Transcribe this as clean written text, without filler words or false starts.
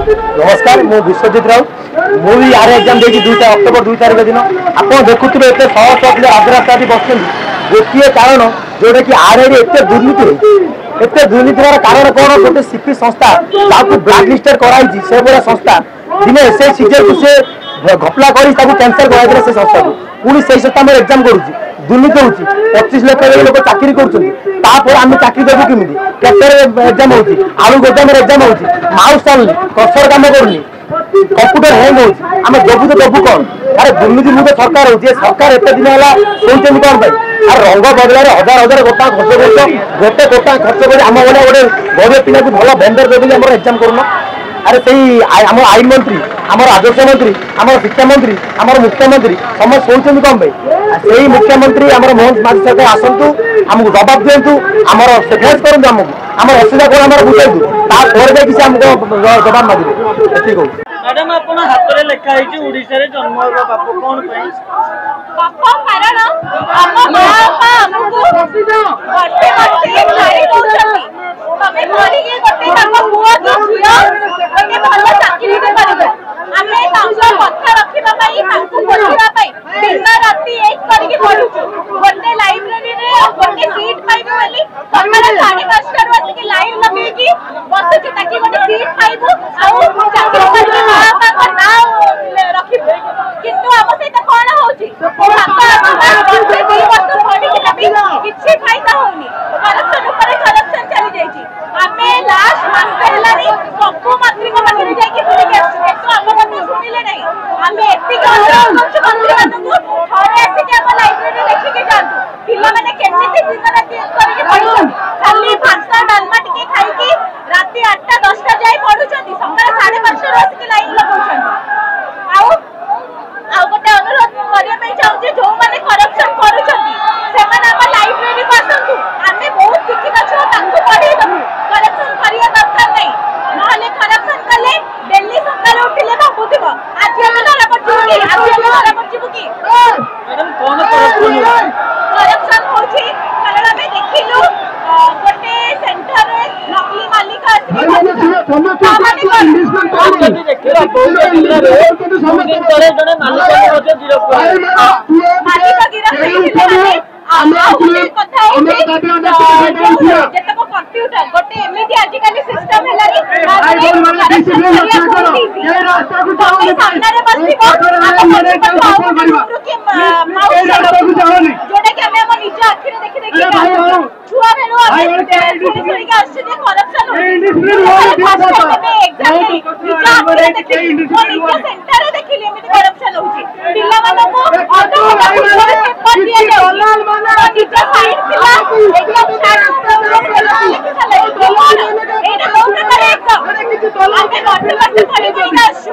नमस्कार मु विश्वजित राउत मुझे यार एग्जाम देखी 2 अक्टोबर 2 तारिख दिन आप देखुए एत शह शह पिला राजरास्ता बस गोटे कारण जोटा कि आर एत दुर्नीति एत दुर्नीति कारण कौन गोटे सीपी संस्था जहाँ ब्लैक लिस्टेड कराई से भाया संस्था दिने से सीजर को से घपला कर कैंसल कराई से संस्था को पुणी से संस्था में एग्जाम करुच्ची दुर्नीति होती 25 लाख लोग चाकरी करें चाकरी देवु कमी कैप्टर एग्जाम हो आलू गोदाम एग्जाम हो माउस चलनी कसर कम करनी कंप्यूटर हैंग होमें देवु तो देवु कौन अरे दुर्नीति मुक्त सरकार हो सरकार एत दिन है सोचते कौन पाई रंग बदल हजार हजार गोटा खर्च कर गोटे गोटा खर्च कर आम भाया गोटे गरीब पिला को भल भेंडर देवी आम एग्जाम करूना अरे से आम आईन मंत्री आम राजस्व मंत्री आम शिक्षा मंत्री आम मुख्यमंत्री समस्त सोचते कौन पाई से मुख्यमंत्री आम मोहन माझी सरकार आसतु आमको जवाब दिंतु आम सेफेस करूँ आमको आम असुविधा कौन आम बुझाइतु तापर आमको जवाब मागे ये मैडम आप हाथ में लिखाई ओडिशा जन्म बाप कौन बाप कारण आम बापा हमको गोटे गोटे खाई दउछथि तमे करिके गोटे ताको बुआ की झियो गोटे भलो चाकरी दे परिबे आमे तांको कथा रखिबा पई तांको पढिबा पई दिन राति एक करिके पढुछु गोटे लाइब्रेरी रे गोटे सीट पाइबे बोली सकाळ 5:30 बजे के लाइन लगे की बसछु ताकि गोटे सीट पाइबो आ चाकरी करके बापा को नाम रखिबो किंतु हम सेटा कोन होउची किसी फायदा होनी करप्शन ऊपर करप्शन चली जाइए आम लास्ट मास है सबू मंत्री पाखे जाकि तो आम कथा शुणिले नहीं आम एति मंत्री मानू थे आसिक आम लाइब्रेरी देखिके जातु पिला मैंने केमिति दिन राति करके खाली भात डालमा टिके खाइकी राति 8-10 जाए पढ़ुछंती सकाळ 5:30 आसिक लाइन लगाउछंती आउ गोटे अनुरोध करबे चाहूँ जो माने करप्शन करूछंती सेमाने हम लाइब्रेरी को आसंतु आमे बहुत शिक्षित छ तांको पढ़े दबु करप्शन करिया दरकार नहीं नहले करप्शन कले दिल्ली सकाळ उठिले भाबुथिबो आज हम धरा पड़छी आज हम धरा पड़छी की मैडम कौन करप्शन होची कारण हमें देखिलु गोटे सेंटर रे नकली मालिक कंप्यूटर गोटे एमती आजिकल सिस्टम जोटा कि आम निज आखि देखी देखी छुआ बेलू करप्शन सेंटर देखिली करप्शन होची पिला मानकु अधा पेपर दिया जाउ निज फाइल पिला एकदम शार्ट एटा बहुत प्रकार एकदम आमे वर्ष वर्ष पढ़ी पढ़ी आसु